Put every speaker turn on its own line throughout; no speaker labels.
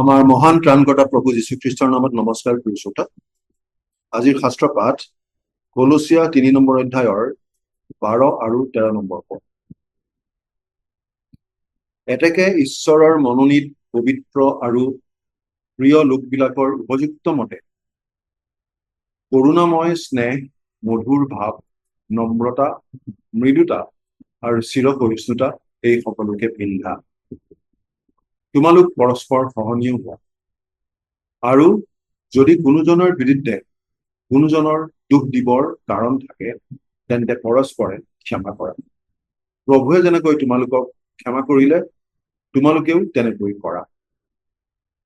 আমাৰ মহান ত্ৰাণকৰ্তা প্ৰভু যীশুখ্ৰীষ্টৰ নামত নমস্কাৰ কৰিছো। আজিৰ শাস্ত্ৰ পাঠ কলচীয়া 3 নম্বৰ অধ্যায়ৰ 12 আৰু 13 নম্বৰ পদ। এতেকে ঈশ্বৰৰ মনোনীত পবিত্ৰ আৰু প্ৰিয় লোকবিলাকৰ উপযুক্ত মতে কৰুণাময় স্নেহ, মধুৰ ভাৱ, নম্ৰতা, মৃদুতা আৰু চিৰ সহিষ্ণুতা এই সকলোকে পিন্ধা। তোমালোক পৰস্পৰ সহনীয় হোৱা আৰু যদি কোনোজনৰ বিৰুদ্ধে কোনোজনৰ দুখ দিবৰ কাৰণ থাকে তেন্তে পৰস্পৰে ক্ষমা কৰা। প্ৰভুৱে যেনেকৈ তোমালোকক ক্ষমা কৰিলে তোমালোকেও তেনেকৈ কৰা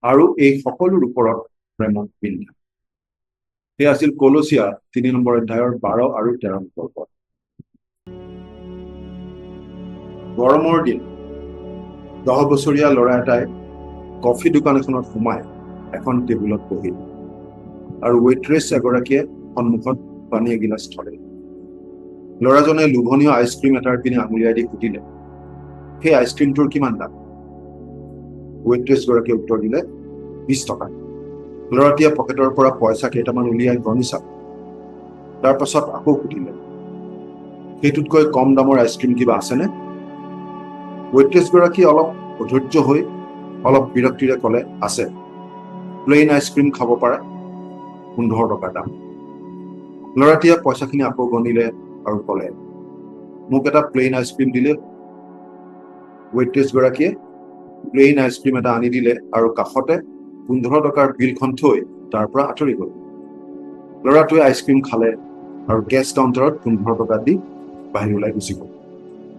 আৰু এই সকলোৰ ওপৰত প্ৰেমক পিন্ধা। সেয়া আছিল কলচীয়া 3 নম্বৰ অধ্যায়ৰ 12 আৰু 13 নম্বৰ পদ। গৰমৰ দিন 10 বছৰীয়া ল'ৰা এটাই কফি দোকান এখনত সোমাই এখন টেবুলত বহিল আৰু ৱেইট্ৰেছ এগৰাকীয়ে সন্মুখত পানী এগিলাচ থলে। ল'ৰাজনে লোভনীয় আইচক্ৰীম এটাৰ পিনে আঙুলিয়াই দি সুধিলে, সেই আইচক্ৰীমটোৰ কিমান দাম? ৱেইট্ৰেছ গৰাকীয়ে উত্তৰ দিলে, 20 টকা। ল'ৰাটিয়ে পকেটৰ পৰা পইচা কেইটামান উলিয়াই গণি চালে। তাৰ পাছত আকৌ সুধিলে, সেইটোতকৈ কম দামৰ আইচক্ৰীম কিবা আছেনে? ৱেইট্ৰেছ গৰাকী অলপ অধৈৰ্য হৈ অলপ বিৰক্তিৰে ক'লে, আছে। প্লেইন আইচক্ৰীম খাব পাৰা, 15 টকা দাম। ল'ৰাটিয়ে পইচাখিনি আকৌ গণিলে আৰু ক'লে, মোক এটা প্লেইন আইচক্ৰীম দিলে। ৱেইট্ৰেছ গৰাকীয়ে প্লেইন আইচক্ৰীম এটা আনি দিলে আৰু কাষতে 15 টকাৰ বিলখন থৈ তাৰ পৰা আঁতৰি গ'ল। ল'ৰাটোৱে আইচক্ৰীম খালে আৰু কেছ কাউণ্টাৰত 15 টকা দি বাহিৰ ওলাই গুচি গ'ল।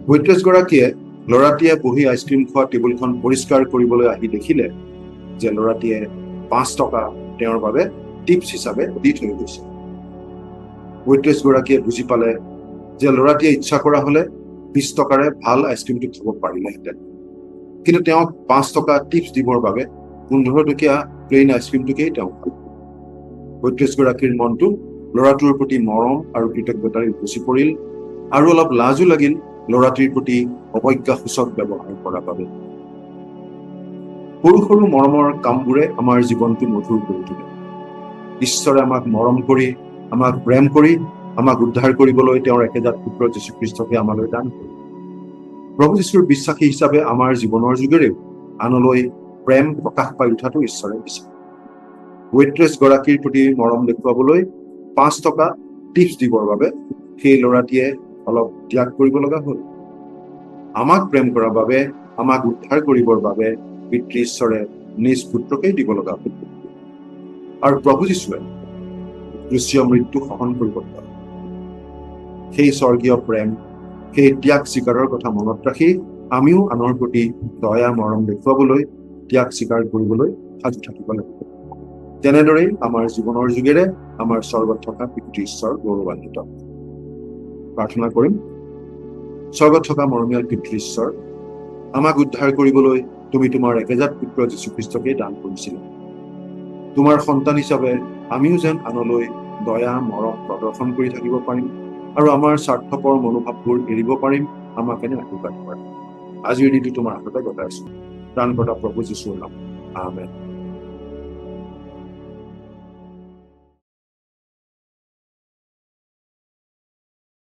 ৱেইট্ৰেছ গৰাকীয়ে ল'ৰাটিয়ে বহি আইচক্ৰীম খোৱা টেবুলখন পৰিষ্কাৰ কৰিবলৈ আহি দেখিলে যে ল'ৰাটিয়ে 5 টকা তেওঁৰ বাবে টিপছ হিচাপে দি থৈ গৈছে। ৱেইট্ৰেছ গৰাকীয়ে বুজি পালে যে ল'ৰাটিয়ে ইচ্ছা কৰা হলে 20 টকাৰে ভাল আইচক্ৰীমটো খাব পাৰিলেহেঁতেন, কিন্তু তেওঁক 5 টকা টিপছ দিবৰ বাবে 15 টকীয়া প্লেইন আইচক্ৰীমটোকেই তেওঁ খালে। ৱেইট্ৰেছ গৰাকীৰ মনটো ল'ৰাটোৰ প্ৰতি মৰম আৰু কৃতজ্ঞতাৰে উপচি পৰিল আৰু অলপ লাজো লাগিল ল'ৰাটিৰ প্ৰতি অৱজ্ঞাসূচক ব্যৱহাৰ কৰাৰ বাবে। সৰু সৰু মৰমৰ কামবোৰে আমাৰ জীৱনটো মধুৰ কৰি তোলে। ঈশ্বৰে আমাক মৰম কৰি, আমাক প্ৰেম কৰি, আমাক উদ্ধাৰ কৰিবলৈ তেওঁৰ একেজাত পুত্ৰ যীশুখ্ৰীষ্টকে আমালৈ দান কৰিলে। প্ৰভু যীশুৰ বিশ্বাসী হিচাপে আমাৰ জীৱনৰ যোগেৰেও আনলৈ প্ৰেম প্ৰকাশ পাই উঠাটো ঈশ্বৰে বিচাৰে। ৱেইট্ৰেছ গৰাকীৰ প্ৰতি মৰম দেখুৱাবলৈ 5 টকা টিপছ দিবৰ বাবে সেই ল'ৰাটিয়ে অলপ ত্যাগ কৰিব লগা হ'ল। আমাক প্ৰেম কৰাৰ বাবে, আমাক উদ্ধাৰ কৰিবৰ বাবে পিতৃ ঈশ্বৰে নিজ পুত্ৰকেই দিব লগা হ'ল। আৰু প্ৰভু যীশুৱে ক্ৰুচীয় মৃত্যু সহন কৰিব লগা হ'ল। সেই স্বৰ্গীয় প্ৰেম, সেই ত্যাগ স্বীকাৰৰ কথা মনত ৰাখি আমিও আনৰ প্ৰতি দয়া মৰম দেখুৱাবলৈ, ত্যাগ স্বীকাৰ কৰিবলৈ সাজু থাকিব লাগিব। তেনেদৰেই আমাৰ জীৱনৰ যোগেৰে আমাৰ স্বৰ্গত থকা পিতৃ ঈশ্বৰ গৌৰৱান্বিত। প্ৰাৰ্থনা কৰিম। স্বৰ্গত থকা মৰমীয়াল পিতৃ ঈশ্বৰ, আমাক উদ্ধাৰ কৰিবলৈ তুমি তোমাৰ একেজাত পুত্ৰ যীশুখ্ৰীষ্টকেই দান কৰিছিলা। তোমাৰ সন্তান হিচাপে আমিও যেন আনলৈ দয়া মৰম প্ৰদৰ্শন কৰি থাকিব পাৰিম আৰু আমাৰ স্বাৰ্থপৰ মনোভাৱবোৰ এৰিব পাৰিম, আমাক এনে আশীৰ্বাদ কৰা। আজিৰ দিনটো তোমাৰ হাততে গতাইছো। ত্ৰাণকৰ্তা প্ৰভু যীশুৰ নাম, আমেন।